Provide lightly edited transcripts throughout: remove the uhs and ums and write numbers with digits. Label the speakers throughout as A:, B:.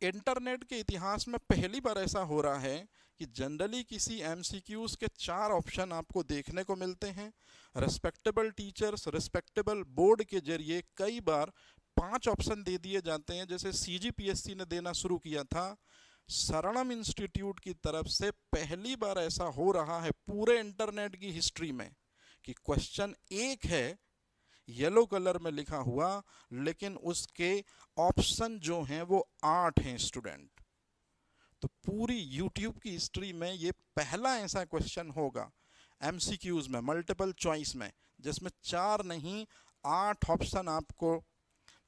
A: Internet के इतिहास में पहली बार ऐसा हो रहा है कि जनरली किसी एमसीक्यूज के 4 ऑप्शन आपको देखने को मिलते हैं। रिस्पेक्टेबल टीचर्स, रिस्पेक्टेबल बोर्ड के जरिए कई बार 5 ऑप्शन दे दिए जाते हैं, जैसे सीजीपीएससी ने देना शुरू किया था। शरणम इंस्टीट्यूट की तरफ से पहली बार ऐसा हो रहा है पूरे इंटरनेट की हिस्ट्री में कि क्वेश्चन एक है येलो कलर में लिखा हुआ, लेकिन उसके ऑप्शन जो हैं वो 8 हैं स्टूडेंट। तो पूरी यूट्यूब की हिस्ट्री में ये पहला ऐसा क्वेश्चन होगा एमसीक्यूज में, मल्टीपल चॉइस में, जिसमें 4 नहीं 8 ऑप्शन आपको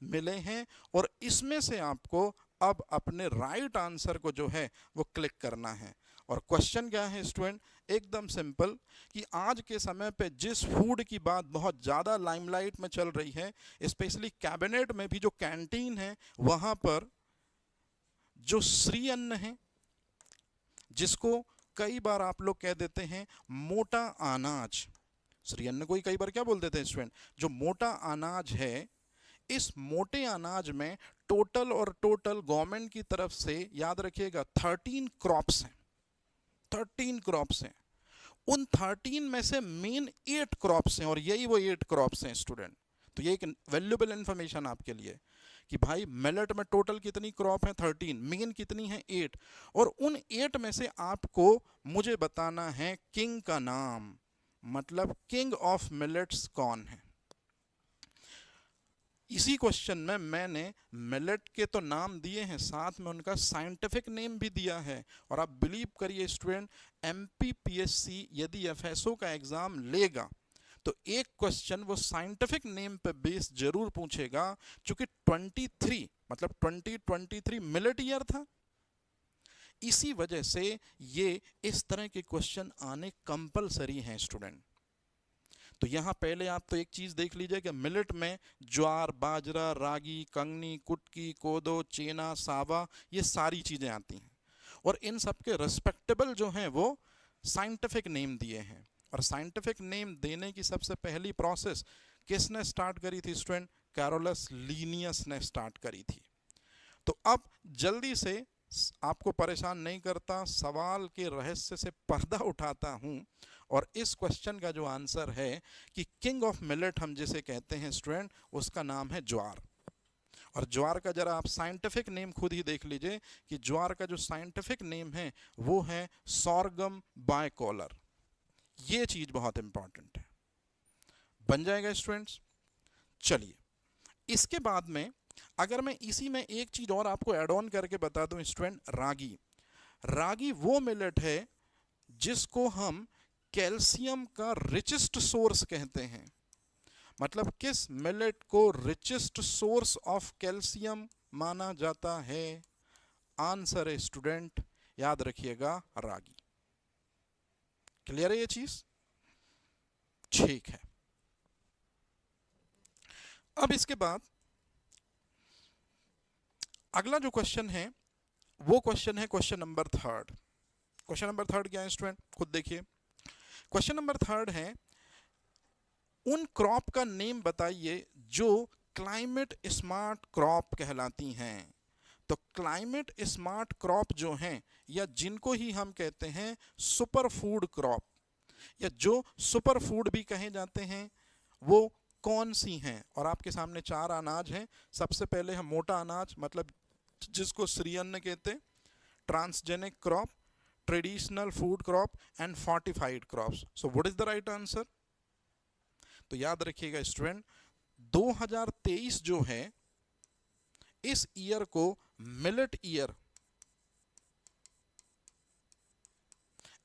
A: मिले हैं, और इसमें से आपको अब अपने राइट आंसर को जो है वो क्लिक करना है। और क्वेश्चन क्या है स्टूडेंट, एकदम सिंपल, कि आज के समय पे जिस फूड की बात बहुत ज़्यादा लाइमलाइट में चल रही है, स्पेशली कैबिनेट में भी जो कैंटीन है वहाँ पर जो श्री अन्न है, जिसको कई बार आप लोग कह देते हैं मोटा अनाज, श्री अन्न को ही कई बार क्या बोल देते हैं स्टूडेंट, जो मोटा अनाज है, इस मोटे अनाज में टोटल गवर्नमेंट की तरफ से याद रखिएगा 13 क्रॉप्स हैं, 13 क्रॉप्स हैं। उन 13 में से मेन 8 क्रॉप्स हैं, और यही वो 8 क्रॉप्स हैं स्टूडेंट। तो ये एक वैल्यूएबल इंफॉर्मेशन आपके लिए कि भाई मिलेट में टोटल कितनी क्रॉप है 13, मेन कितनी है 8, और उन 8 में से आपको मुझे बताना है किंग का नाम, मतलब किंग ऑफ मिलेट्स कौन है। इसी क्वेश्चन में मैंने मिलेट के तो नाम दिए हैं, साथ में उनका साइंटिफिक नेम भी दिया है। और आप बिलीव करिए स्टूडेंट, एमपीपीएससी यदि एफएसओ का एग्जाम लेगा तो एक क्वेश्चन वो साइंटिफिक नेम पे बेस जरूर पूछेगा, क्योंकि 23 मतलब 2023 मिलेट ईयर था। इसी वजह से ये इस तरह के क्वेश्चन आने कंपलसरी हैं स्टूडेंट। तो यहाँ पहले आप तो एक चीज़ देख लीजिए कि मिलेट में ज्वार, बाजरा, रागी, कंगनी, कुटकी, कोदो, चेना, सावा, ये सारी चीज़ें आती हैं, और इन सब के रिस्पेक्टेबल जो हैं वो साइंटिफिक नेम दिए हैं। और साइंटिफिक नेम देने की सबसे पहली प्रोसेस किसने स्टार्ट करी थी स्टूडेंट? कैरोलस लीनियस ने स्टार्ट करी थी। तो अब जल्दी से आपको परेशान नहीं करता, सवाल के रहस्य से पर्दा उठाता हूं, और इस क्वेश्चन का जो आंसर है कि किंग ऑफ मिलेट हम जिसे कहते हैं स्टूडेंट, उसका नाम है ज्वार। और ज्वार का जरा आप साइंटिफिक नेम खुद ही देख लीजिए कि ज्वार का जो साइंटिफिक नेम है वो है सोरगम बाइकोलर। ये चीज बहुत इंपॉर्टेंट है, बन जाएगा स्टूडेंट्स। चलिए, इसके बाद में अगर मैं इसी में एक चीज और आपको ऐड ऑन करके बता दूं स्टूडेंट, रागी। रागी वो मिलेट है जिसको हम कैल्शियम का रिचेस्ट सोर्स कहते हैं। मतलब किस मिलेट को रिचेस्ट सोर्स ऑफ कैल्शियम माना जाता है? आंसर है स्टूडेंट, याद रखिएगा, रागी। क्लियर है ये चीज? ठीक है। अब इसके बाद अगला जो क्वेश्चन है वो क्वेश्चन है क्वेश्चन नंबर 3। क्वेश्चन नंबर 3 क्या है स्टूडेंट, खुद देखिए। क्वेश्चन नंबर 3 है, उन क्रॉप का नेम बताइए जो क्लाइमेट स्मार्ट क्रॉप कहलाती हैं। तो क्लाइमेट स्मार्ट क्रॉप जो हैं, या जिनको ही हम कहते हैं सुपर फूड क्रॉप, या जो सुपर फूड भी कहे जाते हैं, वो कौन सी हैं? और आपके सामने 4 अनाज हैं। सबसे पहले हम मोटा अनाज, मतलब जिसको श्री अन्न कहते हैं, transgenic crop, traditional food crop and fortified crops. So what is the right answer? तो याद रखिएगा स्टूडेंट, 2023 जो है, इस ईयर को मिलेट ईयर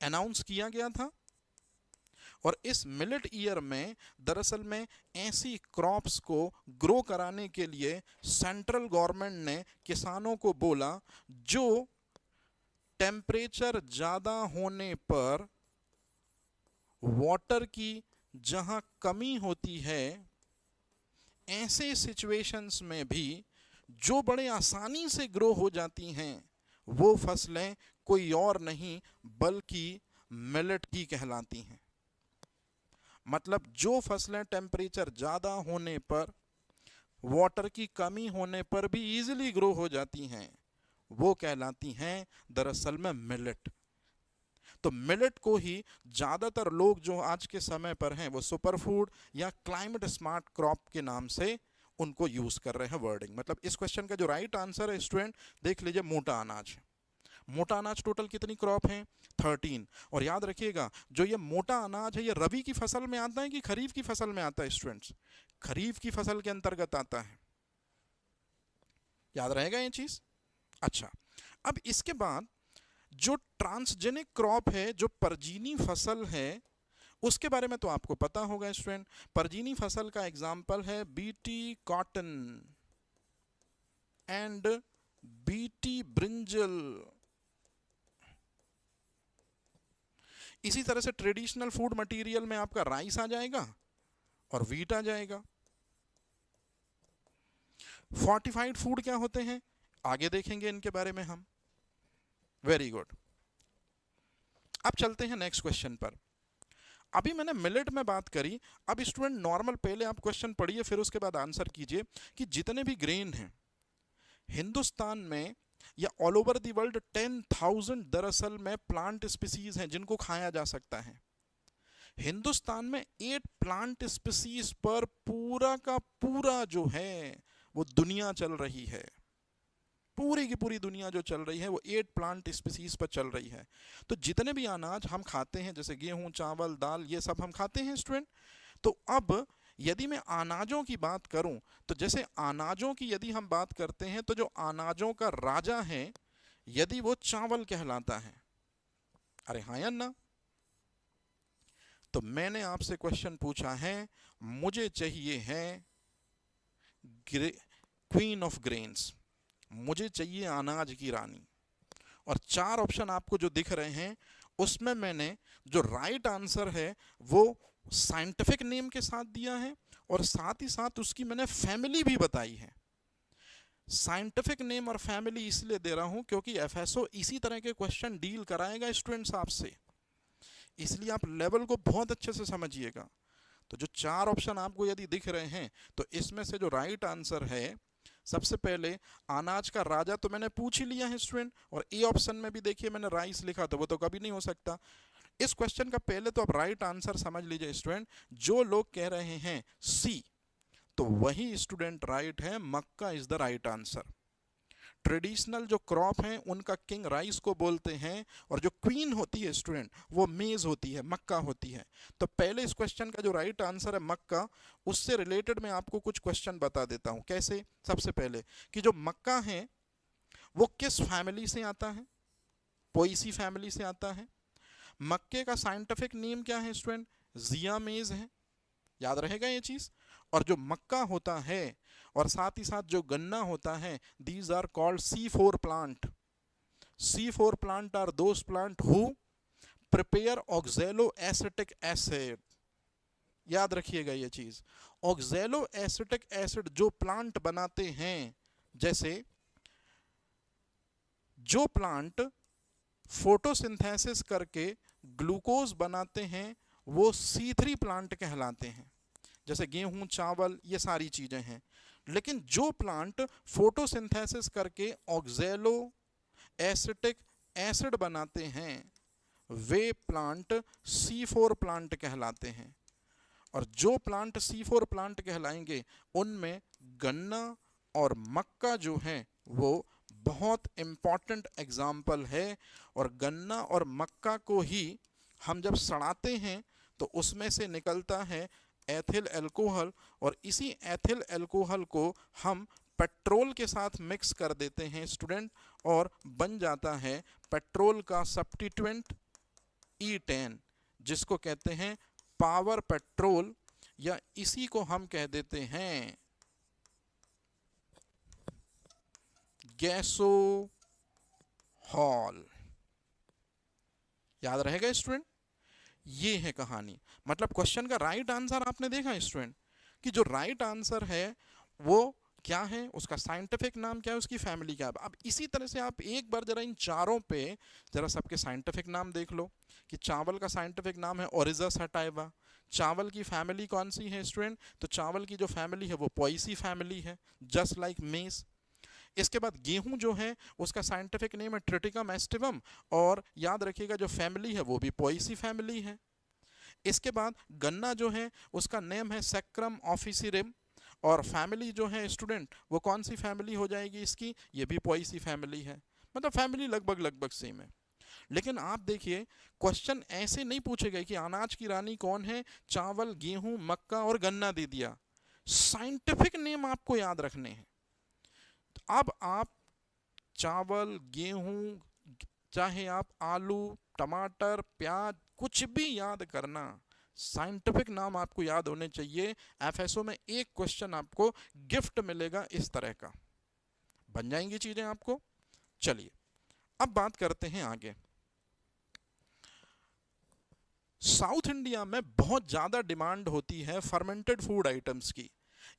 A: अनाउंस किया गया था। और इस मिलेट ईयर में दरअसल में ऐसी क्रॉप्स को ग्रो कराने के लिए सेंट्रल गवर्नमेंट ने किसानों को बोला जो टेम्परेचर ज़्यादा होने पर वाटर की जहां कमी होती है, ऐसे सिचुएशंस में भी जो बड़े आसानी से ग्रो हो जाती हैं, वो फसलें कोई और नहीं बल्कि मिलेट ही कहलाती हैं। मतलब जो फसलें टेम्परेचर ज़्यादा होने पर, वाटर की कमी होने पर भी इजीली ग्रो हो जाती हैं, वो कहलाती हैं दरअसल में मिलेट। तो मिलेट को ही ज्यादातर लोग जो आज के समय पर हैं वो सुपर फूड या क्लाइमेट स्मार्ट क्रॉप के नाम से उनको यूज कर रहे हैं वर्डिंग। मतलब इस क्वेश्चन का जो राइट आंसर है स्टूडेंट, देख लीजिए, मोटा अनाज। मोटा अनाज टोटल कितनी क्रॉप है? 13। और याद रखिएगा, जो ये मोटा अनाज है ये रबी की फसल में आता है कि खरीफ की फसल में आता है स्टूडेंट्स? खरीफ की फसल के अंतर्गत आता है। याद रहेगा ये चीज? अच्छा, अब इसके बाद जो ट्रांसजेनिक क्रॉप है, जो परजीनी फसल है, उसके बारे में तो आपको पता होगा स्टूडेंट। परजीनी फसल का एग्जाम्पल है BT cotton and BT brinjal. इसी तरह से ट्रेडिशनल फूड मटेरियल में आपका राइस आ जाएगा और व्हीट आ जाएगा। फोर्टिफाइड फूड क्या होते हैं, आगे देखेंगे इनके बारे में हम। Very good. अब चलते हैं नेक्स्ट क्वेश्चन पर। अभी मैंने मिलेट में बात करी, अब स्टूडेंट नॉर्मल पहले आप क्वेश्चन पढ़िए फिर उसके बाद आंसर कीजिए कि जितने भी ग्रेन हैं हिंदुस्तान में या ऑल ओवर द वर्ल्ड 10,000 दरअसल में प्लांट स्पीसीज हैं जिनको खाया जा सकता है। हिंदुस्तान में 8 प्लांट स्पीसीज पर पूरा का पूरा जो है वो दुनिया चल रही है। पूरी की पूरी दुनिया जो चल रही है वो 8 प्लांट स्पीसीज पर चल रही है। तो जितने भी अनाज हम खाते हैं, जैसे गेहूं, चावल, दाल, ये सब हम खाते हैं स्टूडेंट। तो अब यदि मैं अनाजों की बात करूं, तो जैसे अनाजों की यदि हम बात करते हैं, तो जो अनाजों का राजा है यदि वो चावल कहलाता है। अरे हाँ या ना? तो मैंने आपसे क्वेश्चन पूछा है, मुझे चाहिए है क्वीन ऑफ ग्रेन्स, मुझे चाहिए अनाज की रानी। और 4 ऑप्शन आपको जो दिख रहे हैं उसमें मैंने जो राइट आंसर है वो साइंटिफिक नेम के साथ दिया है और साथ ही साथ उसकी मैंने फैमिली भी बताई है। साइंटिफिक नेम और फैमिली इसलिए दे रहा हूं क्योंकि एफएसओ इसी तरह के क्वेश्चन डील कराएगा स्टूडेंट्स आपसे, इसलिए आप लेवल को बहुत अच्छे से समझिएगा। तो जो 4 ऑप्शन आपको यदि दिख रहे हैं तो इसमें से जो राइट आंसर है, सबसे पहले अनाज का राजा तो मैंने पूछ ही लिया है स्टूडेंट, और ए ऑप्शन में भी देखिए मैंने राइस लिखा, तो वो तो कभी नहीं हो सकता। इस क्वेश्चन का पहले तो आप राइट आंसर समझ लीजिए स्टूडेंट। जो लोग कह रहे हैं सी, तो वही स्टूडेंट राइट है, makka is the right answer. Traditional जो क्रॉप है उनका किंग राइस को बोलते हैं, और जो क्वीन होती है स्टूडेंट वो मेज होती है, मक्का होती है। तो पहले इस क्वेश्चन का जो राइट आंसर है मक्का, उससे रिलेटेड मैं आपको कुछ क्वेश्चन बता देता हूं। कैसे? सबसे पहले कि जो मक्का है वो किस फैमिली से आता है? पोएसी फैमिली से आता है। मक्के का साइंटिफिक नेम क्या है स्टूडेंट? जिया मेज है, याद रहेगा ये चीज। और जो मक्का होता है और साथ ही साथ जो गन्ना होता है, these are called C4 plant. C4 plant are those plant who prepare oxalo acetic acid. याद रखिएगा ये चीज, ऑक्सैलो एसिटिक एसिड जो प्लांट बनाते हैं, जैसे जो प्लांट फोटोसिंथेसिस करके ग्लूकोज बनाते हैं वो C3 प्लांट कहलाते हैं। जैसे गेहूं, चावल, ये सारी चीजें हैं। लेकिन जो प्लांट फोटोसिंथेसिस करके ऑक्सैलो एसिटिक एसिड बनाते हैं वे प्लांट C4 प्लांट कहलाते हैं। और जो प्लांट C4 प्लांट कहलाएंगे उनमें गन्ना और मक्का जो है वो बहुत इंपॉर्टेंट एग्जाम्पल है। और गन्ना और मक्का को ही हम जब सड़ाते हैं तो उसमें से निकलता है एथिल अल्कोहल, और इसी एथिल अल्कोहल को हम पेट्रोल के साथ मिक्स कर देते हैं स्टूडेंट, और बन जाता है पेट्रोल का सब्स्टिट्यूएंट E10, जिसको कहते हैं पावर पेट्रोल, या इसी को हम कह देते हैं गैसोहॉल। याद रहेगा स्टूडेंट? ये है कहानी। मतलब क्वेश्चन का राइट आंसर आपने देखा स्टूडेंट, कि जो राइट आंसर है वो क्या है, उसका साइंटिफिक नाम क्या है, उसकी फैमिली क्या है। अब इसी तरह से आप एक बार जरा इन चारों पे जरा सबके साइंटिफिक नाम देख लो, कि चावल का साइंटिफिक नाम है ओरिजा सटाइवा। चावल की फैमिली कौन सी है स्टूडेंट? तो चावल की जो फैमिली है वो पोएसी फैमिली है, जस्ट लाइक मेज। इसके बाद गेहूं जो है उसका साइंटिफिक नेम है ट्रिटिकम एस्टिवम, और याद रखिएगा जो फैमिली है वो भी पोएसी फैमिली है। इसके बाद गन्ना जो है उसका नेम है सैक्रम ऑफिसिरिम, और फैमिली जो है स्टूडेंट वो कौन सी फैमिली हो जाएगी इसकी, ये भी पोएसी फैमिली है। मतलब फैमिली लगभग लगभग सेम है। लेकिन आप देखिए क्वेश्चन ऐसे नहीं पूछे गए कि अनाज की रानी कौन है, चावल गेहूं मक्का और गन्ना दे दिया, साइंटिफिक नेम आपको याद रखने हैं। अब आप चावल गेहूं, चाहे आप आलू टमाटर प्याज कुछ भी याद करना, साइंटिफिक नाम आपको याद होने चाहिए। एफएसओ में एक क्वेश्चन आपको गिफ्ट मिलेगा इस तरह का, बन जाएंगी चीजें आपको। चलिए अब बात करते हैं आगे। साउथ इंडिया में बहुत ज्यादा डिमांड होती है फर्मेंटेड फूड आइटम्स की,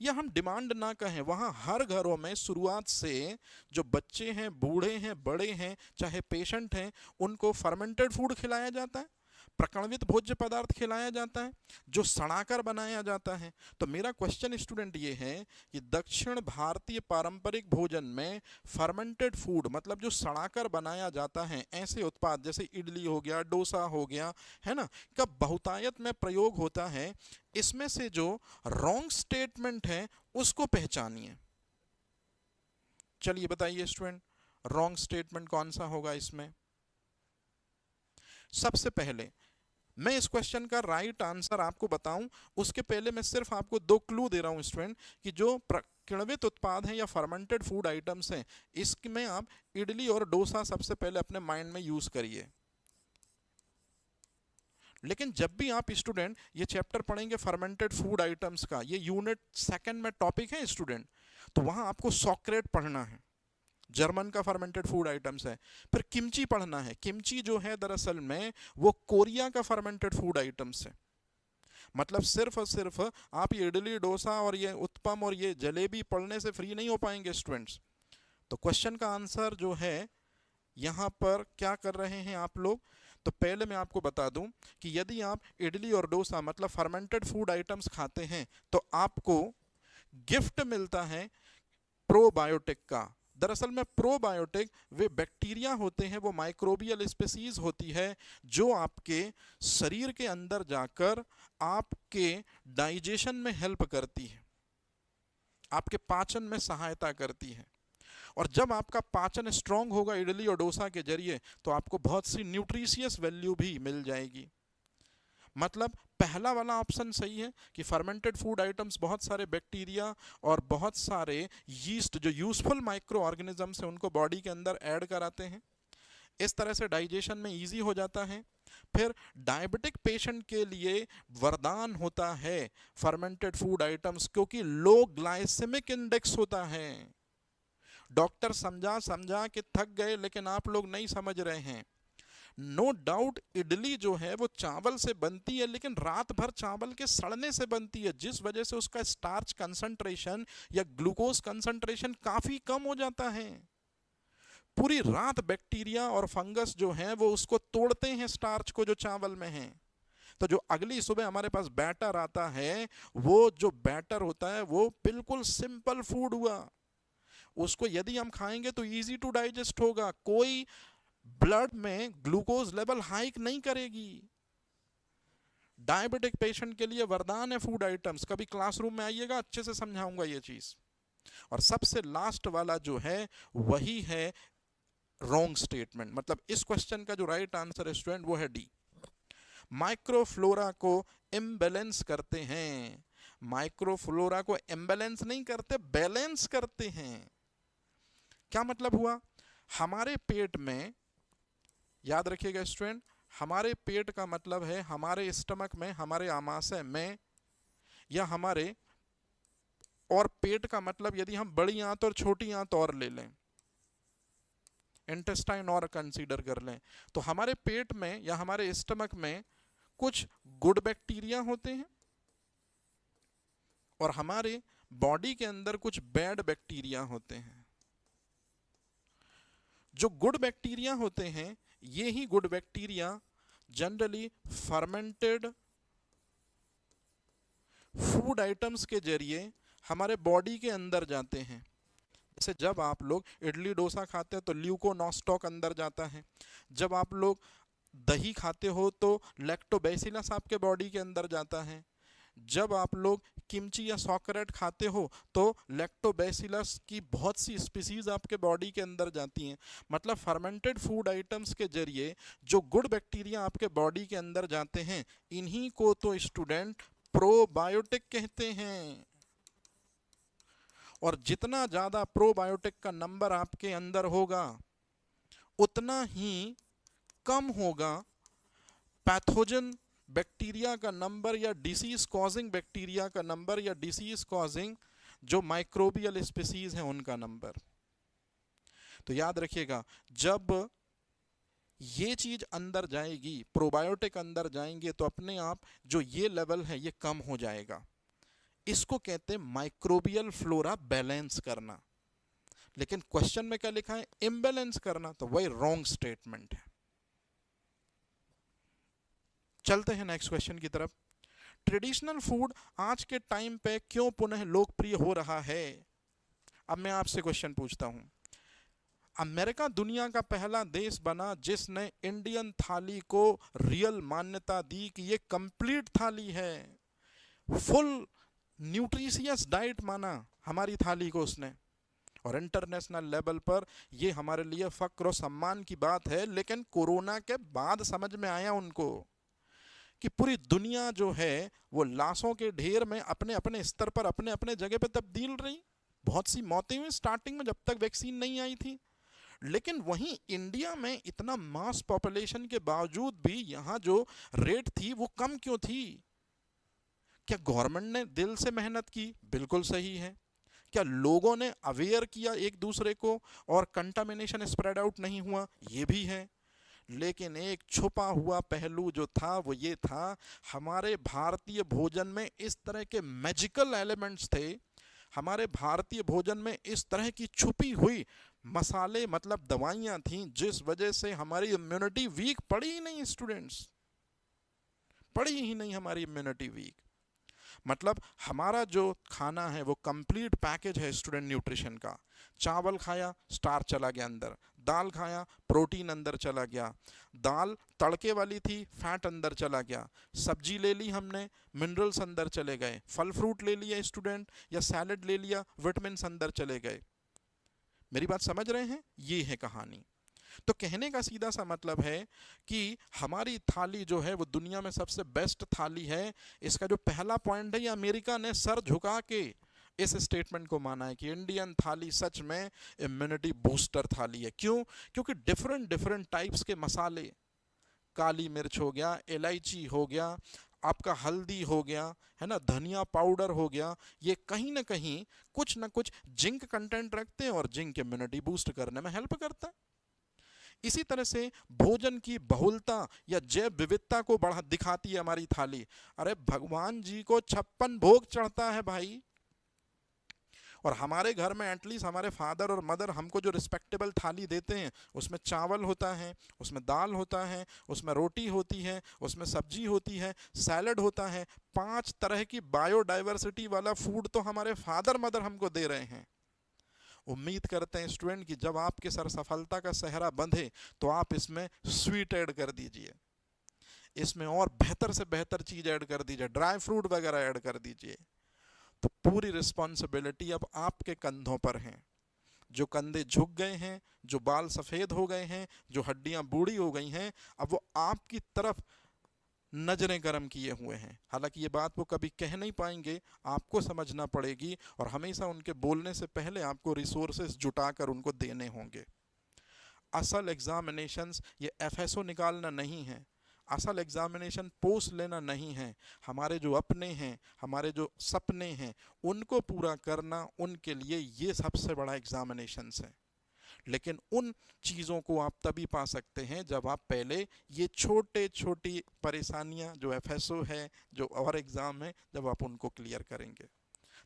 A: या हम डिमांड ना कहें, वहाँ हर घरों में शुरुआत से जो बच्चे हैं बूढ़े हैं बड़े हैं चाहे पेशेंट हैं उनको फर्मेंटेड फूड खिलाया जाता है, प्रकणवित भोज्य पदार्थ खिलाया जाता है जो सड़ाकर बनाया जाता है। तो मेरा क्वेश्चन स्टूडेंट ये है कि दक्षिण भारतीय पारंपरिक भोजन में फर्मेंटेड फूड मतलब जो सड़ाकर बनाया जाता है ऐसे उत्पाद जैसे इडली हो गया डोसा हो गया है ना, का बहुतायत में प्रयोग होता है। इसमें से जो रॉन्ग स्टेटमेंट है उसको पहचानिए। चलिए बताइए स्टूडेंट, रॉन्ग स्टेटमेंट कौन सा होगा इसमें। सबसे पहले मैं इस क्वेश्चन का राइट आंसर आपको बताऊं उसके पहले मैं सिर्फ आपको दो क्लू दे रहा हूं स्टूडेंट कि जो किण्वित उत्पाद हैं या फर्मेंटेड फूड आइटम्स हैं इसमें आप इडली और डोसा सबसे पहले अपने माइंड में यूज करिए। लेकिन जब भी आप स्टूडेंट ये चैप्टर पढ़ेंगे फर्मेंटेड फूड आइटम्स का, ये यूनिट सेकंड में टॉपिक है स्टूडेंट, तो वहां आपको सॉक्रेट पढ़ना है, जर्मन का फर्मेंटेड फूड आइटम्स है। फिर किमची पढ़ना है, किमची जो है दरअसल में वो कोरिया का फर्मेंटेड फूड आइटम्स है। मतलब सिर्फ और सिर्फ आप ये इडली डोसा और ये उत्पम और ये जलेबी पढ़ने से फ्री नहीं हो पाएंगे स्टूडेंट्स। तो क्वेश्चन का आंसर जो है यहां पर क्या कर रहे हैं आप लोग, तो पहले मैं आपको बता दूं कि यदि आप इडली और डोसा मतलब फर्मेंटेड फूड आइटम्स खाते हैं तो आपको गिफ्ट मिलता है प्रोबायोटिक का। दरअसल में प्रोबायोटिक वे बैक्टीरिया होते हैं, वो माइक्रोबियल स्पीसीज होती है जो आपके शरीर के अंदर जाकर आपके डाइजेशन में हेल्प करती है, आपके पाचन में सहायता करती है। और जब आपका पाचन स्ट्रांग होगा इडली और डोसा के जरिए तो आपको बहुत सी न्यूट्रिशियस वैल्यू भी मिल जाएगी। मतलब पहला वाला ऑप्शन सही है कि फर्मेंटेड फूड आइटम्स बहुत सारे बैक्टीरिया और बहुत सारे यीस्ट जो यूजफुल माइक्रो ऑर्गेनिजम्स हैं उनको बॉडी के अंदर ऐड कराते हैं, इस तरह से डाइजेशन में इजी हो जाता है। फिर डायबिटिक पेशेंट के लिए वरदान होता है फर्मेंटेड फूड आइटम्स क्योंकि लो ग्लाइसेमिक इंडेक्स होता है। डॉक्टर समझा समझा के थक गए लेकिन आप लोग नहीं समझ रहे हैं। नो डाउट इडली जो है वो चावल से बनती है लेकिन रात भर चावल के सड़ने से बनती है जिस वजह से उसका स्टार्च कंसंट्रेशन या ग्लूकोज कंसंट्रेशन काफी कम हो जाता है। पूरी रात बैक्टीरिया और फंगस जो है वो उसको तोड़ते हैं स्टार्च को जो चावल में है। तो जो अगली सुबह हमारे पास बैटर आता है वो जो बैटर होता है वो बिल्कुल सिंपल फूड हुआ, उसको यदि हम खाएंगे तो इजी टू डाइजेस्ट होगा, कोई ब्लड में ग्लूकोज लेवल हाइक नहीं करेगी। डायबिटिक पेशेंट के लिए वरदान है फूड आइटम्स, कभी क्लासरूम में आइएगा अच्छे से समझाऊंगा ये चीज। और सबसे लास्ट वाला जो है वही है रॉन्ग स्टेटमेंट, मतलब इस क्वेश्चन का जो राइट आंसर है स्टूडेंट वो है डी। माइक्रोफ्लोरा को इम्बैलेंस करते हैं, माइक्रोफ्लोरा को इम्बैलेंस नहीं करते बैलेंस करते हैं। क्या मतलब हुआ, हमारे पेट में, याद रखिएगा स्टूडेंट, हमारे पेट का मतलब है हमारे स्टमक में, हमारे आमाशय में या हमारे, और पेट का मतलब यदि हम बड़ी आंत और छोटी आंत और ले लें, इंटेस्टाइन और कंसीडर कर लें, तो हमारे पेट में या हमारे स्टमक में कुछ गुड बैक्टीरिया होते हैं और हमारे बॉडी के अंदर कुछ बैड बैक्टीरिया होते हैं। जो गुड बैक्टीरिया होते हैं ये ही good bacteria generally fermented food items के जरिए हमारे बॉडी के अंदर जाते हैं। जैसे जब आप लोग इडली डोसा खाते हैं तो ल्यूकोनॉस्टॉक अंदर जाता है, जब आप लोग दही खाते हो तो लैक्टोबैसिलस आपके बॉडी के अंदर जाता है, जब आप लोग किमची या सॉकरेट खाते हो तो लैक्टोबैसिलस की बहुत सी स्पीसीज आपके बॉडी के अंदर जाती हैं। मतलब फर्मेंटेड फूड आइटम्स के जरिए जो गुड बैक्टीरिया आपके बॉडी के अंदर जाते हैं, इन्हीं को तो स्टूडेंट प्रोबायोटिक कहते हैं। और जितना ज़्यादा प्रोबायोटिक का नंबर आपके अंदर होगा उतना ही कम होगा पैथोजन बैक्टीरिया का नंबर या डिसीज कॉजिंग बैक्टीरिया का नंबर या डिसीज कॉजिंग जो माइक्रोबियल स्पीसीज हैं उनका नंबर। तो याद रखिएगा, जब ये चीज अंदर जाएगी, प्रोबायोटिक अंदर जाएंगे, तो अपने आप जो ये लेवल है ये कम हो जाएगा। इसको कहते हैं माइक्रोबियल फ्लोरा बैलेंस करना। लेकिन क्वेश्चन में क्या लिखा है? इम्बैलेंस करना। तो वही रॉन्ग स्टेटमेंट है। चलते हैं नेक्स्ट क्वेश्चन की तरफ। ट्रेडिशनल फूड आज के टाइम पे क्यों पुनः लोकप्रिय हो रहा है? अब मैं आपसे क्वेश्चन पूछता हूं। अमेरिका दुनिया का पहला देश बना जिसने इंडियन थाली को रियल मान्यता दी कि ये कंप्लीट थाली है, फुल न्यूट्रिशियस डाइट माना हमारी थाली को उसने। और इंटरनेशनल लेवल पर ये हमारे लिए फक्र और सम्मान की बात है। लेकिन कोरोना के बाद समझ में आया उनको कि पूरी दुनिया जो है वो लाशों के ढेर में अपने अपने स्तर पर अपने अपने जगह पे तब्दील रही। बहुत सी मौतें हुई स्टार्टिंग में जब तक वैक्सीन नहीं आई थी। लेकिन वहीं इंडिया में इतना मास पॉपुलेशन के बावजूद भी यहाँ जो रेट थी वो कम क्यों थी? क्या गवर्नमेंट ने दिल से मेहनत की? बिल्कुल सही है। क्या लोगों ने अवेयर किया एक दूसरे को और कंटामिनेशन स्प्रेड आउट नहीं हुआ? ये भी है। लेकिन एक छुपा हुआ पहलू जो था वो ये था, हमारे भारतीय भोजन में इस तरह के मैजिकल एलिमेंट्स थे, हमारे भारतीय भोजन में इस तरह की छुपी हुई मसाले मतलब दवाइयाँ थीं, जिस वजह से हमारी इम्यूनिटी वीक पड़ी ही नहीं। स्टूडेंट्स, पड़ी ही नहीं हमारी इम्यूनिटी वीक। मतलब हमारा जो खाना है वो कंप्लीट पैकेज है स्टूडेंट न्यूट्रिशन का। चावल खाया, स्टार्च चला गया अंदर। दाल खाया, प्रोटीन अंदर चला गया। दाल तड़के वाली थी, फैट अंदर चला गया। सब्जी ले ली हमने, मिनरल्स अंदर चले गए। फल फ्रूट ले लिया स्टूडेंट या सैलड ले लिया, विटामिन्स अंदर चले गए। मेरी बात समझ रहे हैं? ये है कहानी। तो कहने का सीधा सा मतलब है कि हमारी थाली जो है वो दुनिया में सबसे बेस्ट थाली है। इसका जो पहला पॉइंट है, ये अमेरिका ने सर झुका के इस स्टेटमेंट को माना है कि इंडियन थाली सच में इम्यूनिटी बूस्टर थाली है। क्यों? क्योंकि डिफरेंट डिफरेंट टाइप्स के मसाले, काली मिर्च हो गया, इलायची हो गया, आपका हल्दी हो गया, है ना, धनिया पाउडर हो गया, ये कहीं ना कहीं कुछ ना कुछ जिंक कंटेंट रखते हैं और जिंक इम्यूनिटी बूस्ट करने में हेल्प करता है। इसी तरह से भोजन की बहुलता या जैव विविधता को बढ़ा दिखाती है हमारी थाली। अरे भगवान जी को 56 भोग चढ़ता है भाई, और हमारे घर में एटलीस्ट हमारे फादर और मदर हमको जो रिस्पेक्टेबल थाली देते हैं उसमें चावल होता है, उसमें दाल होता है, उसमें रोटी होती है, उसमें सब्जी होती है, सैलड होता है। 5 तरह की बायोडाइवर्सिटी वाला फूड तो हमारे फादर मदर हमको दे रहे हैं। उम्मीद करते हैं स्टूडेंट कि जब आपके सर सफलता का सेहरा बंधे तो आप इसमें स्वीट ऐड कर दीजिए, इसमें और बेहतर से बेहतर चीज़ ऐड कर दीजिए, ड्राई फ्रूट वगैरह ऐड कर दीजिए। तो पूरी रिस्पॉन्सिबिलिटी अब आपके कंधों पर है। जो कंधे झुक गए हैं, जो बाल सफ़ेद हो गए हैं, जो हड्डियां बूढ़ी हो गई हैं, अब वो आपकी तरफ नजरें गर्म किए हुए हैं। हालांकि ये बात वो कभी कह नहीं पाएंगे, आपको समझना पड़ेगी, और हमेशा उनके बोलने से पहले आपको रिसोर्सेज जुटाकर उनको देने होंगे। असल एग्जामिनेशंस ये एफएसओ निकालना नहीं है, असल एग्जामिनेशन पोस्ट लेना नहीं है। हमारे जो अपने हैं, हमारे जो सपने हैं, उनको पूरा करना, उनके लिए ये सबसे बड़ा एग्जामिनेशंस है। लेकिन उन चीज़ों को आप तभी पा सकते हैं जब आप पहले ये छोटे छोटी परेशानियां जो एफएसओ है, जो और एग्ज़ाम है, जब आप उनको क्लियर करेंगे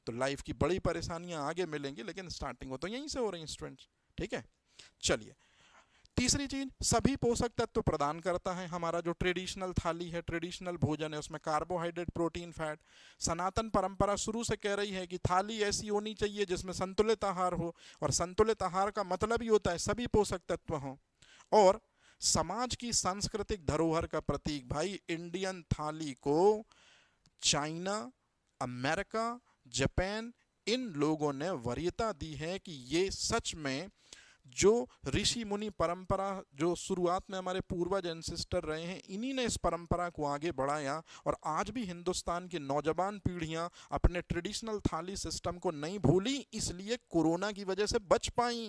A: तो लाइफ की बड़ी परेशानियां आगे मिलेंगी, लेकिन स्टार्टिंग हो तो यहीं से हो रही है स्टूडेंट्स। ठीक है, चलिए तीसरी चीज, सभी पोषक तत्व प्रदान करता है। हमारा जो ट्रेडिशनल थाली है, ट्रेडिशनल भोजन है, उसमें कार्बोहाइड्रेट, प्रोटीन, फैट। सनातन परंपरा शुरू से कह रही है कि थाली ऐसी होनी चाहिए जिसमें संतुलित आहार हो, और संतुलित आहार का मतलब ही होता है सभी पोषक तत्व हों। और समाज की सांस्कृतिक धरोहर का प्रतीक, भाई इंडियन थाली को चाइना, अमेरिका, जापान, इन लोगों ने वरीयता दी है कि ये सच में जो ऋषि मुनि परंपरा, जो शुरुआत में हमारे पूर्वज एंसेस्टर रहे हैं, इन्हीं ने इस परंपरा को आगे बढ़ाया। और आज भी हिंदुस्तान की नौजवान पीढ़ियां अपने ट्रेडिशनल थाली सिस्टम को नहीं भूली, इसलिए कोरोना की वजह से बच पाई।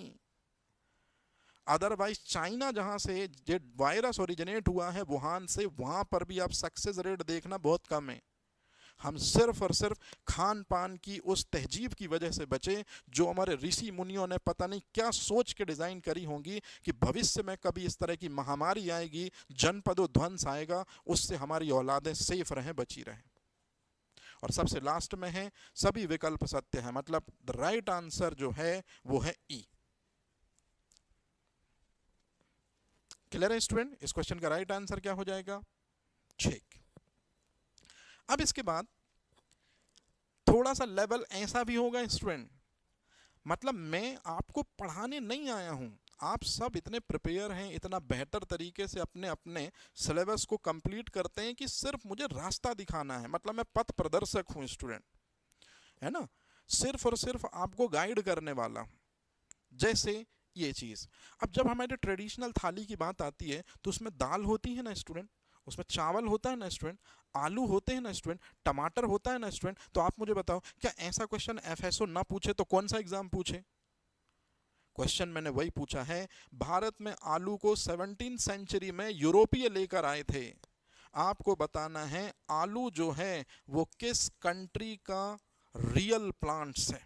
A: अदरवाइज चाइना जहां से ये वायरस ओरिजिनेट हुआ है, वुहान से, वहां पर भी आप सक्सेस रेट देखना बहुत कम है। हम सिर्फ और सिर्फ खान पान की उस तहजीब की वजह से बचे, जो हमारे ऋषि मुनियों ने पता नहीं क्या सोच के डिजाइन करी होंगी कि भविष्य में कभी इस तरह की महामारी आएगी, जनपदों ध्वंस आएगा, उससे हमारी औलादें सेफ रहें, बची रहें। और सबसे लास्ट में है, सभी विकल्प सत्य है, मतलब द राइट आंसर जो है वो है ई। क्लियर है स्टूडेंट? इस क्वेश्चन का राइट आंसर क्या हो जाएगा? ठीक। अब इसके बाद थोड़ा सा लेवल ऐसा भी होगा स्टूडेंट, मतलब मैं आपको पढ़ाने नहीं आया हूं, आप सब इतने प्रिपेयर हैं, इतना बेहतर तरीके से अपने अपने सिलेबस को कंप्लीट करते हैं कि सिर्फ मुझे रास्ता दिखाना है, मतलब मैं पथ प्रदर्शक हूं स्टूडेंट, है ना, सिर्फ और सिर्फ आपको गाइड करने वाला हूं। जैसे ये चीज, अब जब हमारे ट्रेडिशनल थाली की बात आती है तो उसमें दाल होती है ना स्टूडेंट, उसमें चावल होता है ना स्टूडेंट, आलू होते हैं ना स्टूडेंट, टमाटर होता है ना स्टूडेंट। तो आप मुझे बताओ, क्या ऐसा क्वेश्चन एफएसओ ना पूछे तो कौन सा एग्जाम पूछे? क्वेश्चन मैंने वही पूछा है। भारत में आलू को 17वीं सेंचुरी में यूरोपीय लेकर आए थे। आपको बताना है आलू जो है वो किस कंट्री का रियल प्लांट्स है,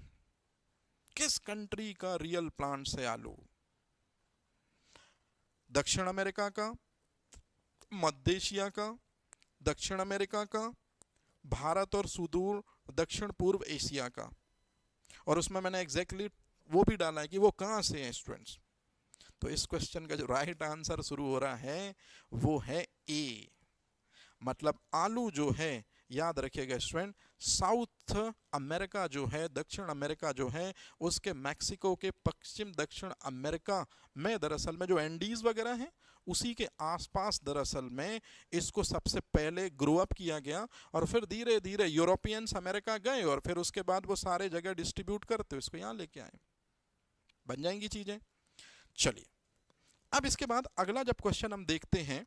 A: किस कंट्री का रियल प्लांट्स है आलू? दक्षिण अमेरिका का, मध्य एशिया का, दक्षिण अमेरिका का, भारत और सुदूर दक्षिण पूर्व एशिया का। और उसमें मैंने एग्जैक्टली वो भी डाला है कि वो कहां से है स्टूडेंट्स। तो इस क्वेश्चन का जो राइट आंसर शुरू हो रहा है वो है ए, मतलब आलू जो है, याद रखिएगा स्टूडेंट, साउथ अमेरिका जो है, दक्षिण अमेरिका जो है, उसके मैक्सिको के पश्चिम दक्षिण अमेरिका में दरअसल में जो एंडीज वगैरह हैं उसी के आसपास दरअसल में इसको सबसे पहले ग्रो अप किया गया, और फिर धीरे धीरे यूरोपियंस अमेरिका गए और फिर उसके बाद वो सारे जगह डिस्ट्रीब्यूट करते इसको यहाँ लेके आए, बन जाएंगी चीजें। चलिए, अब इसके बाद अगला जब क्वेश्चन हम देखते हैं,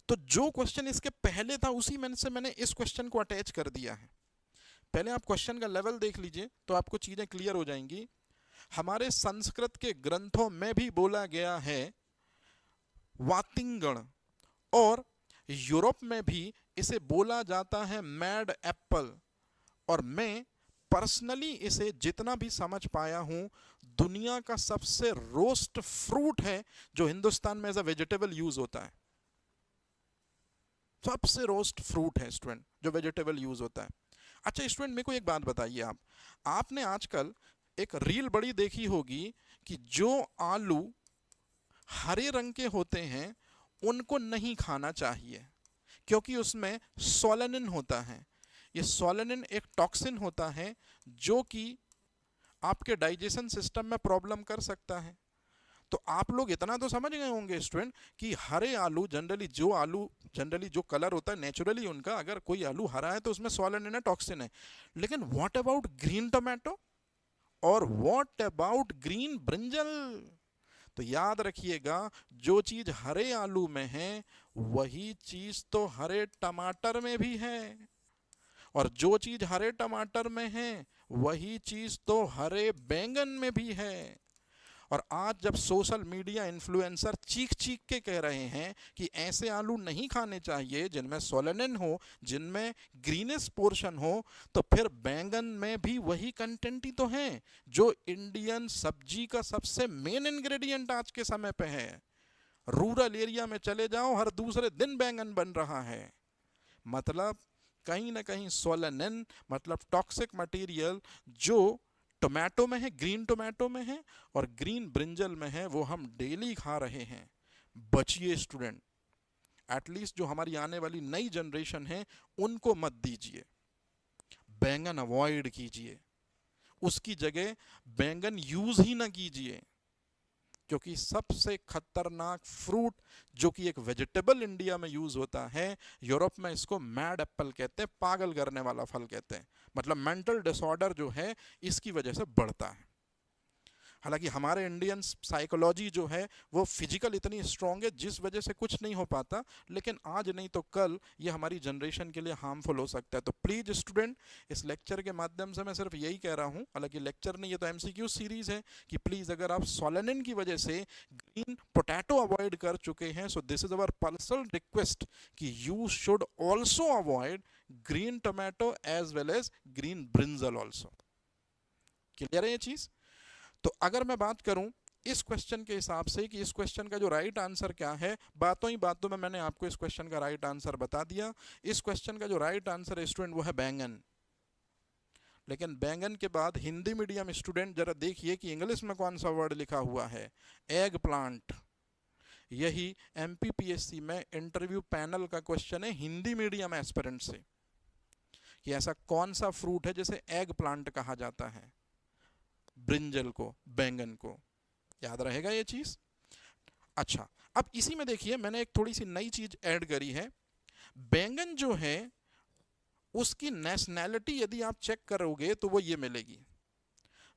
A: तो जो क्वेश्चन इसके पहले था उसी में से मैंने इस क्वेश्चन को अटैच कर दिया है। पहले आप क्वेश्चन का लेवल देख लीजिए तो आपको चीजें क्लियर हो जाएंगी। हमारे संस्कृत के ग्रंथों में भी बोला गया है वातिंगण, और यूरोप में भी इसे बोला जाता है मैड एप्पल, और मैं पर्सनली इसे जितना भी समझ पाया हूं दुनिया का सबसे रोस्ट फ्रूट है जो हिंदुस्तान में एज अ वेजिटेबल यूज होता है। सबसे रोस्ट फ्रूट है स्टूडेंट जो वेजिटेबल यूज होता है। अच्छा स्टूडेंट, मेरे को एक बात बताइए, आपने आजकल एक रील बड़ी देखी होगी कि जो आलू हरे रंग के होते हैं उनको नहीं खाना चाहिए क्योंकि उसमें सोलेनिन होता है। ये सोलेनिन एक टॉक्सिन होता है जो कि आपके डाइजेशन सिस्टम में प्रॉब्लम कर सकता है। तो आप लोग इतना तो समझ गए होंगे स्टूडेंट कि हरे आलू जनरली जो कलर होता है नेचुरली उनका, अगर कोई आलू हरा है तो उसमें सोलेनिन है, टॉक्सिन है। लेकिन व्हाट अबाउट ग्रीन टोमेटो और व्हाट अबाउट ग्रीन ब्रिंजल? तो याद रखिएगा, जो चीज हरे आलू में है वही चीज तो हरे टमाटर में भी है, और जो चीज हरे टमाटर में है वही चीज तो हरे बैंगन में भी है। और आज जब सोशल मीडिया इन्फ्लुएंसर चीख चीख के कह रहे हैं कि ऐसे आलू नहीं खाने चाहिए जिनमें सोलेनिन हो, जिनमें ग्रीनिश पोर्शन हो, तो फिर बैंगन में भी वही कंटेंट ही तो है जो इंडियन सब्जी का सबसे मेन इंग्रेडिएंट आज के समय पे है। रूरल एरिया में चले जाओ, हर दूसरे दिन बैंगन बन रहा है। मतलब कहीं ना कहीं सोलेनिन मतलब टॉक्सिक मटेरियल जो टोमेटो में है, ग्रीन टोमेटो में है, और ग्रीन ब्रिंजल में है, वो हम डेली खा रहे हैं। बचिए स्टूडेंट, एटलीस्ट जो हमारी आने वाली नई जनरेशन है उनको मत दीजिए। बैंगन अवॉइड कीजिए, उसकी जगह बैंगन यूज ही ना कीजिए, क्योंकि सबसे खतरनाक फ्रूट जो कि एक वेजिटेबल इंडिया में यूज होता है, यूरोप में इसको मैड एप्पल कहते हैं, पागल करने वाला फल कहते हैं। मतलब मेंटल डिसऑर्डर जो है इसकी वजह से बढ़ता है। हालांकि हमारे इंडियन साइकोलॉजी जो है वो फिजिकल इतनी स्ट्रांग है जिस वजह से कुछ नहीं हो पाता, लेकिन आज नहीं तो कल ये हमारी जनरेशन के लिए हार्मफुल हो सकता है। तो प्लीज स्टूडेंट, इस लेक्चर के माध्यम से मैं सिर्फ यही कह रहा हूं, हालांकि लेक्चर नहीं, ये तो एमसीक्यू सीरीज है, कि प्लीज अगर आप सोलेनिन की वजह से ग्रीन पोटैटो अवॉइड कर चुके हैं, so this is our personal request कि you should also avoid green tomato as well as green brinjal also. Clear है ये चीज? तो अगर मैं बात करूं इस क्वेश्चन के हिसाब से कि इस क्वेश्चन का जो राइट आंसर क्या है, बातों ही बातों में मैंने आपको इस क्वेश्चन का राइट आंसर बता दिया। इस क्वेश्चन का जो राइट आंसर है स्टूडेंट वो है बैंगन। लेकिन बैंगन के बाद हिंदी मीडियम स्टूडेंट जरा देखिए कि इंग्लिश में कौन सा वर्ड लिखा हुआ है, एग प्लांट। यही एमपीपीएससी में इंटरव्यू पैनल का क्वेश्चन है हिंदी मीडियम एस्पिरेंट से, कि ऐसा कौन सा फ्रूट है जिसे एग प्लांट कहा जाता है, ब्रिंजल को, बैंगन को। याद रहेगा ये चीज? अच्छा, अब इसी में देखिए मैंने एक थोड़ी सी नई चीज ऐड करी है। बैंगन जो है उसकी नेशनैलिटी यदि आप चेक करोगे तो वो ये मिलेगी।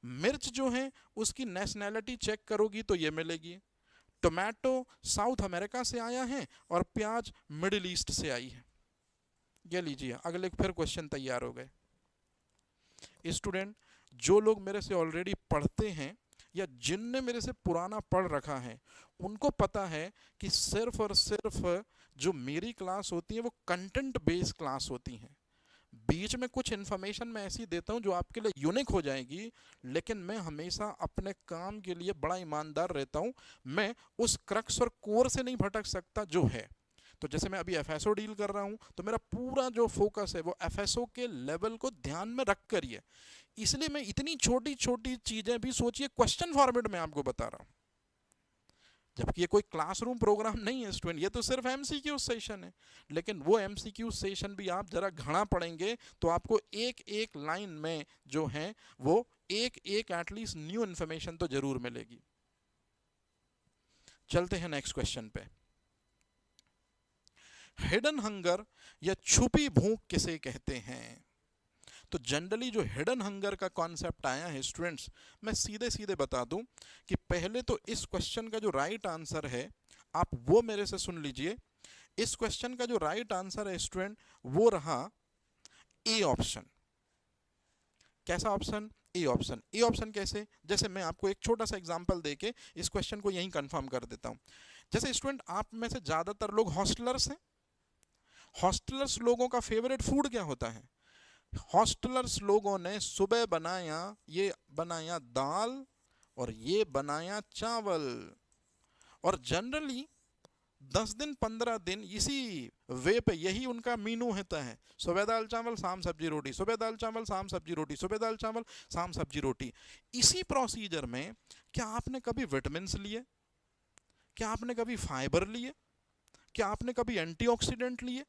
A: मिर्च जो है उसकी नेशनैलिटी चेक करोगी तो ये मिलेगी। टोमेटो साउथ अमेरिका से आया है और प्याज मिडिल ईस्ट से आई है। ये लीजिए, अगले फिर क्वेश्चन तैयार हो गए। स्टूडेंट, जो लोग मेरे से ऑलरेडी पढ़ते हैं या जिनने मेरे से पुराना पढ़ रखा है, उनको पता है कि सिर्फ और सिर्फ जो मेरी क्लास होती है वो कंटेंट बेस्ड क्लास होती हैं। बीच में कुछ इन्फॉर्मेशन मैं ऐसी देता हूं जो आपके लिए यूनिक हो जाएगी, लेकिन मैं हमेशा अपने काम के लिए बड़ा ईमानदार रहता हूं। मैं उस क्रक्स और कोर से नहीं भटक सकता जो है। तो जैसे मैं अभी एफएसओ डील कर रहा हूं तो मेरा पूरा जो फोकस है वो एफएसओ के लेवल को ध्यान में रख कर ही है। इसलिए मैं इतनी छोटी छोटी चीजें भी सोचिए क्वेश्चन फॉर्मेट में आपको बता रहा हूं, जबकि ये कोई क्लासरूम प्रोग्राम नहीं है स्टूडेंट, ये तो सिर्फ एमसीक्यू सेशन है। लेकिन वो एमसीक्यू सेशन भी आप जरा घना पढ़ेंगे तो आपको एक एक लाइन में जो है वो एक एक एटलीस्ट न्यू इंफॉर्मेशन तो जरूर मिलेगी। चलते हैं नेक्स्ट क्वेश्चन पे। हिडन हंगर या छुपी भूख किसे कहते हैं? तो जनरली जो हिडन हंगर का कॉन्सेप्ट आया है स्टूडेंट्स, मैं सीधे सीधे बता दूं कि पहले तो इस क्वेश्चन का जो राइट आंसर है आप वो मेरे से सुन लीजिए। इस क्वेश्चन का जो राइट आंसर है स्टूडेंट वो रहा ए ऑप्शन। कैसा option? A option. A option कैसे? जैसे मैं आपको एक छोटा सा एग्जांपल देके इस क्वेश्चन को यहीं कंफर्म कर देता हूं। जैसे स्टूडेंट आप में से ज्यादातर लोग हॉस्टलर्स हैं। हॉस्टलर्स लोगों का फेवरेट फूड क्या होता है? हॉस्टलर्स लोगों ने सुबह बनाया दाल और ये बनाया चावल, और जनरली 10 दिन 15 दिन इसी वे पे यही उनका मीनू होता है। सुबह दाल चावल, शाम सब्जी रोटी, सुबह दाल चावल, शाम सब्जी रोटी, सुबह दाल चावल, शाम सब्जी रोटी। इसी प्रोसीजर में क्या आपने कभी विटामिन्स लिए? क्या आपने कभी फाइबर लिए? क्या आपने कभी एंटीऑक्सीडेंट लिए?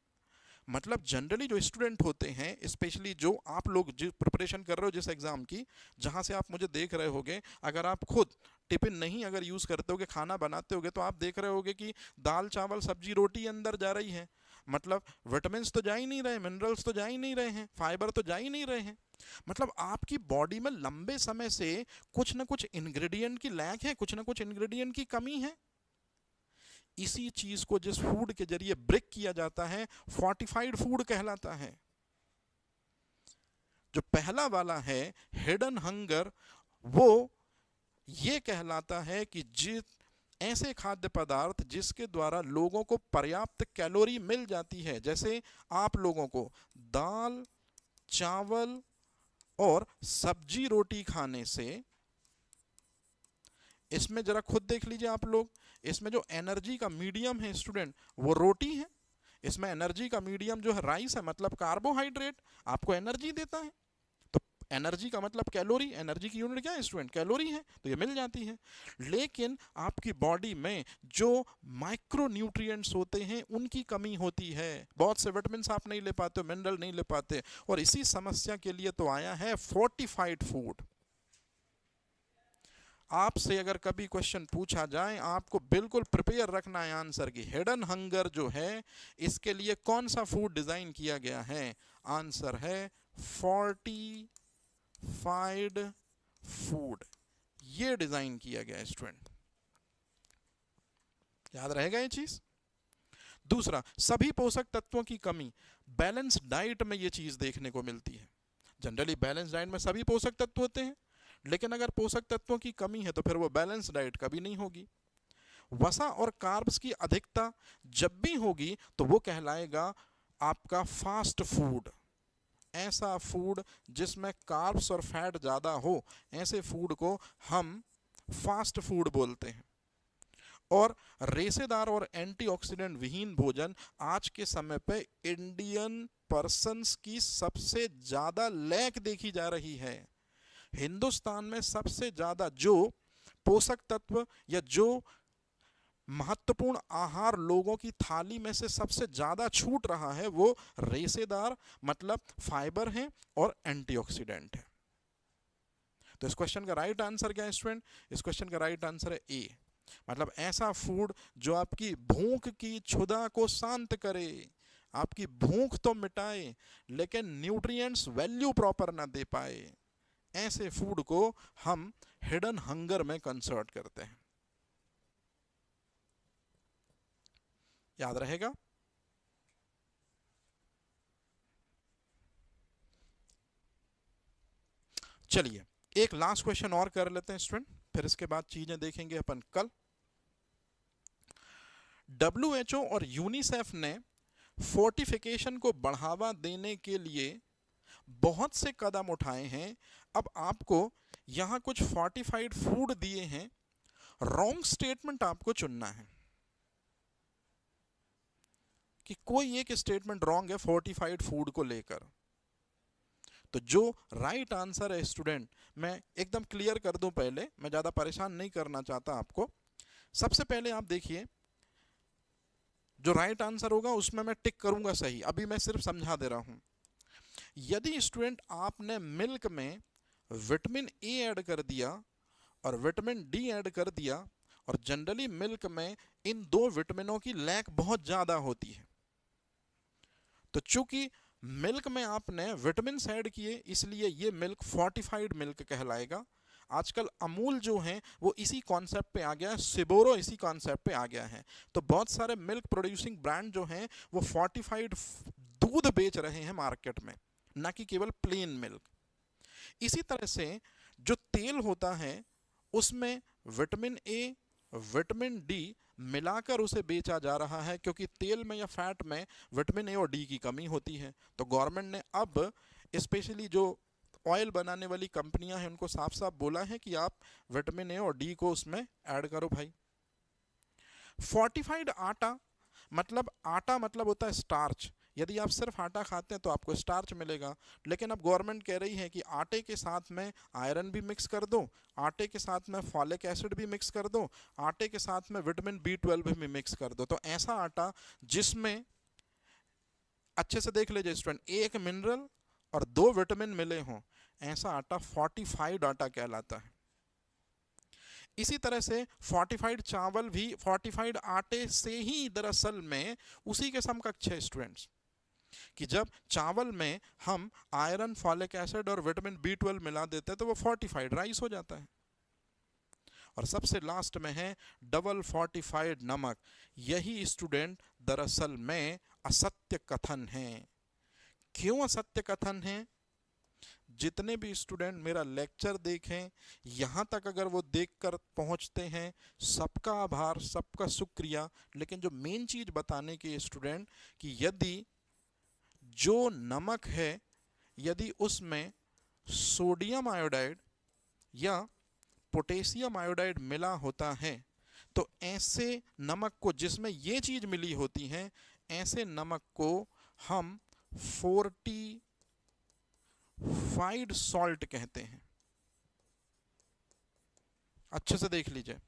A: मतलब जनरली जो स्टूडेंट होते हैं, स्पेशली जो आप लोग जो प्रिपरेशन कर रहे हो जिस एग्जाम की, जहां से आप मुझे देख रहे होगे, अगर आप खुद टिफिन नहीं अगर यूज करते होगे, खाना बनाते होगे, तो आप देख रहे होगे कि दाल चावल सब्जी रोटी अंदर जा रही है। मतलब विटामिन तो जा ही नहीं रहे, मिनरल्स तो जा ही नहीं रहे हैं, फाइबर तो जा ही नहीं रहे हैं। मतलब आपकी बॉडी में लंबे समय से कुछ ना कुछ इंग्रेडिएंट की लैक है, कुछ ना कुछ इंग्रेडिएंट की कमी है। इसी चीज को जिस फूड के जरिए ब्रेक किया जाता है फोर्टिफाइड फूड कहलाता है। जो पहला वाला है हिडन हंगर, वो ये कहलाता है कि जिस ऐसे खाद्य पदार्थ जिसके द्वारा लोगों को पर्याप्त कैलोरी मिल जाती है, जैसे आप लोगों को दाल चावल और सब्जी रोटी खाने से, इसमें जरा खुद देख लीजिए आप लोग, इसमें जो एनर्जी का मीडियम है स्टूडेंट वो रोटी है, इसमें एनर्जी का मीडियम जो है राइस है, मतलब कार्बोहाइड्रेट आपको एनर्जी देता है। तो एनर्जी का मतलब कैलोरी, एनर्जी की यूनिट क्या है स्टूडेंट, कैलोरी है, तो ये मिल जाती है। लेकिन आपकी बॉडी में जो माइक्रो न्यूट्रिएंट्स होते हैं उनकी कमी होती है, बहुत से विटामिन आप नहीं ले पाते, मिनरल नहीं ले पाते, और इसी समस्या के लिए तो आया है फोर्टिफाइड फूड। आपसे अगर कभी क्वेश्चन पूछा जाए, आपको बिल्कुल प्रिपेयर रखना है आंसर की, हिडन हंगर जो है इसके लिए कौन सा फूड डिजाइन किया गया है, आंसर है फोर्टिफाइड फूड, ये डिजाइन किया गया है स्टूडेंट, याद रहेगा ये चीज। दूसरा, सभी पोषक तत्वों की कमी, बैलेंस डाइट में ये चीज देखने को मिलती है। जनरली बैलेंस डाइट में सभी पोषक तत्व होते हैं, लेकिन अगर पोषक तत्वों की कमी है तो फिर वो बैलेंस डाइट कभी नहीं होगी। वसा और कार्ब्स की अधिकता जब भी होगी तो वो कहलाएगा आपका फास्ट फूड। ऐसा फूड जिसमें कार्ब्स और फैट ज़्यादा हो, ऐसे फूड को हम फास्ट फूड बोलते हैं। और रेशेदार और एंटीऑक्सीडेंट विहीन भोजन आज के समय पे इंडियन पर्सन्स की सबसे ज़्यादा लैक देखी जा रही है। हिंदुस्तान में सबसे ज़्यादा जो पोषक तत्व या जो महत्वपूर्ण आहार लोगों की थाली में से सबसे ज़्यादा छूट रहा है वो रेशेदार मतलब फाइबर है और एंटीऑक्सीडेंट है। तो इस क्वेश्चन का राइट आंसर क्या है स्टूडेंट, इस क्वेश्चन का राइट आंसर है ए, मतलब ऐसा फूड जो आपकी भूख की क्षुधा को शांत करे, आपकी भूख तो मिटाए लेकिन न्यूट्रिएंट्स वैल्यू प्रॉपर ना दे पाए, ऐसे फूड को हम हिडन हंगर में कंसर्ट करते हैं, याद रहेगा। चलिए एक लास्ट क्वेश्चन और कर लेते हैं स्टूडेंट, फिर इसके बाद चीजें देखेंगे अपन कल। WHO और यूनिसेफ ने फोर्टिफिकेशन को बढ़ावा देने के लिए बहुत से कदम उठाए हैं। अब आपको यहां कुछ फोर्टिफाइड फूड दिए हैं, रॉन्ग स्टेटमेंट आपको चुनना है कि कोई एक स्टेटमेंट रॉन्ग है फोर्टिफाइड फूड को लेकर। तो जो राइट आंसर है स्टूडेंट, मैं एकदम क्लियर कर दूं, पहले मैं ज़्यादा परेशान नहीं करना चाहता आपको। सबसे पहले आप देखिए जो राइट आंसर होगा उसमें मैं टिक करूंगा सही, अभी मैं सिर्फ समझा दे रहा हूं। यदि स्टूडेंट आपने मिल्क में विटामिन ए ऐड कर दिया और विटामिन डी ऐड कर दिया, और जनरली मिल्क में इन दो विटामिनों की लैक बहुत ज़्यादा होती है, तो चूंकि मिल्क में आपने विटामिन ऐड किए इसलिए ये मिल्क फोर्टिफाइड मिल्क कहलाएगा। आजकल अमूल जो है वो इसी कॉन्सेप्ट पे आ गया है, सिबोरो इसी कॉन्सेप्ट पे आ गया है, तो बहुत सारे मिल्क प्रोड्यूसिंग ब्रांड जो हैं वो फोर्टिफाइड दूध बेच रहे हैं मार्केट में, ना कि केवल प्लेन मिल्क। इसी तरह से जो तेल होता है उसमें विटामिन ए विटामिन डी मिलाकर उसे बेचा जा रहा है, क्योंकि तेल में या फैट में विटामिन ए और डी की कमी होती है। तो गवर्नमेंट ने अब स्पेशली जो ऑयल बनाने वाली कंपनियां हैं उनको साफ साफ बोला है कि आप विटामिन ए और डी को उसमें ऐड करो भाई। फोर्टिफाइड आटा मतलब होता है स्टार्च, यदि आप सिर्फ आटा खाते हैं तो आपको स्टार्च मिलेगा, लेकिन अब गवर्नमेंट कह रही है कि आटे के साथ में आयरन भी मिक्स कर दो, आटे के साथ में फॉलिक एसिड भी मिक्स कर दो, आटे के साथ में विटामिन B12 भी मिक्स कर दो। तो ऐसा आटा जिसमें, अच्छे से देख लीजिए स्टूडेंट, एक मिनरल और 2 विटामिन मिले हों, ऐसा आटा फोर्टिफाइड आटा कहलाता है। इसी तरह से फोर्टिफाइड चावल भी फोर्टिफाइड आटे से ही दरअसल में उसी के समकक्ष है स्टूडेंट्स, कि जब चावल में हम आयरन फॉलिक एसिड और विटामिन B12 मिला देते हैं तो वो फोर्टिफाइड राइस हो जाता है। और सबसे लास्ट में है डबल फोर्टिफाइड नमक, यही स्टूडेंट दरअसल में असत्य कथन है। क्यों असत्य कथन है? जितने भी स्टूडेंट मेरा लेक्चर देखें, यहाँ तक अगर वो देखकर पहुँचते हैं, सबका आभार, सबका शुक्रिया। लेकिन जो मेन चीज़ बताने की स्टूडेंट, कि यदि जो नमक है यदि उसमें सोडियम आयोडाइड या पोटेशियम आयोडाइड मिला होता है तो ऐसे नमक को, जिसमें ये चीज़ मिली होती है, ऐसे नमक को हम सल्फाइड सॉल्ट कहते हैं। अच्छे से देख लीजिए,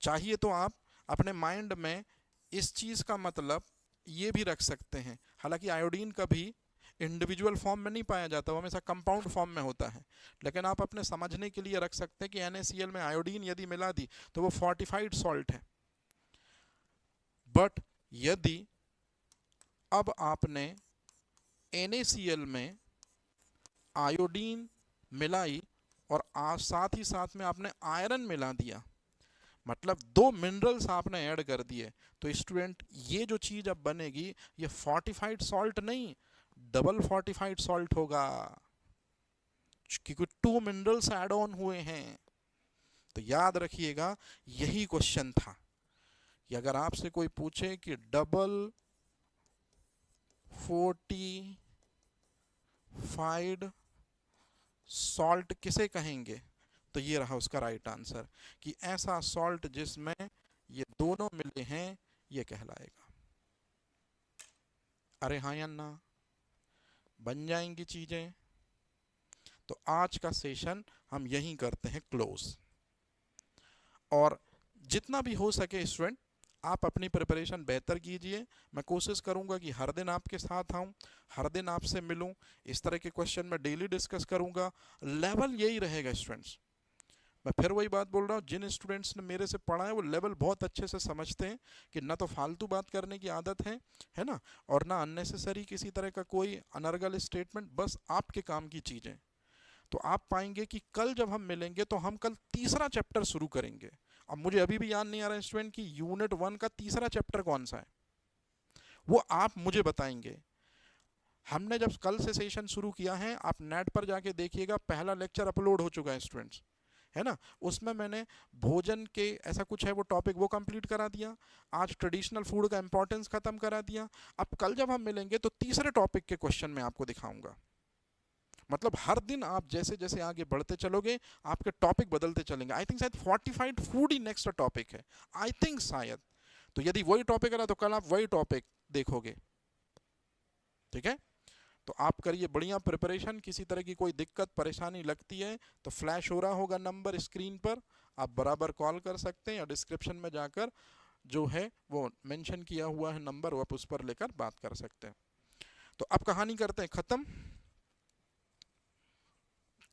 A: चाहिए तो आप अपने माइंड में इस चीज का मतलब ये भी रख सकते हैं। हालांकि आयोडीन का भी इंडिविजुअल फॉर्म में नहीं पाया जाता, वो हमेशा कंपाउंड फॉर्म में होता है, लेकिन आप अपने समझने के लिए रख सकते हैं कि NaCl में आयोडीन यदि मिला दी तो वो फोर्टिफाइड सॉल्ट है। बट यदि अब आपने NaCl में आयोडीन मिलाई और साथ ही साथ में आपने आयरन मिला दिया, मतलब दो मिनरल्स आपने ऐड कर दिए, तो स्टूडेंट ये जो चीज अब बनेगी ये फोर्टिफाइड सॉल्ट नहीं, डबल फोर्टिफाइड सॉल्ट होगा, क्योंकि टू मिनरल्स ऐड ऑन हुए हैं। तो याद रखिएगा यही क्वेश्चन था कि अगर आपसे कोई पूछे कि डबल फोर्टिफाइड सॉल्ट किसे कहेंगे, तो ये रहा उसका राइट आंसर कि ऐसा सॉल्ट जिसमें ये दोनों मिले हैं ये कहलाएगा। अरे हाँ या ना, बन जाएंगी चीजें। तो आज का सेशन हम यहीं करते हैं क्लोज, और जितना भी हो सके स्टूडेंट आप अपनी प्रिपरेशन बेहतर कीजिए। मैं कोशिश करूंगा कि हर दिन आपके साथ आऊं, हर दिन आपसे मिलूं, इस तरह के क्वेश्चन मैं डेली डिस्कस करूंगा। लेवल यही रहेगा स्टूडेंट्स, मैं फिर वही बात बोल रहा हूँ, जिन स्टूडेंट्स ने मेरे से पढ़ा है वो लेवल बहुत अच्छे से समझते हैं कि ना तो फालतू बात करने की आदत है ना, और ना अननेसेसरी किसी तरह का कोई अनर्गल स्टेटमेंट, बस आपके काम की चीज़ें। तो आप पाएंगे कि कल जब हम मिलेंगे तो हम कल तीसरा चैप्टर शुरू करेंगे। अब मुझे अभी भी याद नहीं आ रहा है स्टूडेंट कि यूनिट 1 का तीसरा चैप्टर कौन सा है, वो आप मुझे बताएंगे। हमने जब कल से सेशन शुरू किया है, आप नेट पर जाके देखिएगा, पहला लेक्चर अपलोड हो चुका है स्टूडेंट्स, है ना। उसमें मैंने भोजन के ऐसा कुछ है वो टॉपिक वो कंप्लीट करा दिया, आज ट्रेडिशनल फूड का इंपॉर्टेंस खत्म करा दिया। अब कल जब हम मिलेंगे तो तीसरे टॉपिक के क्वेश्चन मैं आपको दिखाऊंगा। मतलब हर दिन आप जैसे जैसे आगे बढ़ते चलोगे आपके टॉपिक बदलते चलेंगे। आई थिंक शायद फोर्टिफाइड फूड ही नेक्स्ट टॉपिक है, आई थिंक शायद। तो यदि वही टॉपिक रहा तो कल आप वही टॉपिक देखोगे, ठीक है। तो आप करिए बढ़िया प्रिपरेशन, किसी तरह की कोई दिक्कत परेशानी लगती है तो फ्लैश हो रहा होगा नंबर स्क्रीन पर, आप बराबर कॉल कर सकते हैं, या डिस्क्रिप्शन में जाकर जो है वो मेंशन किया हुआ है नंबर, वो आप उस पर लेकर बात कर सकते हैं। तो अब कहानी करते हैं खत्म।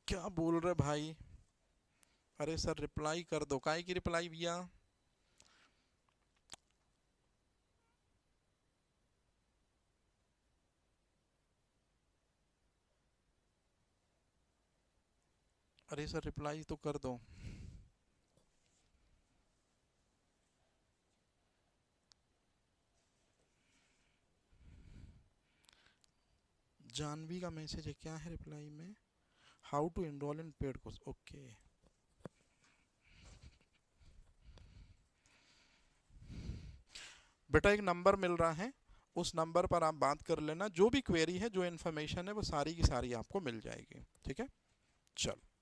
A: क्या बोल रहे भाई, अरे सर रिप्लाई कर दो, काहे की रिप्लाई भैया। अरे सर रिप्लाई तो कर दो। जानवी का मैसेज है, क्या है रिप्लाई में, how to enrol in paid course, okay. बेटा एक नंबर मिल रहा है, उस नंबर पर आप बात कर लेना, जो भी क्वेरी है जो इन्फॉर्मेशन है वो सारी की सारी आपको मिल जाएगी, ठीक है। चलो।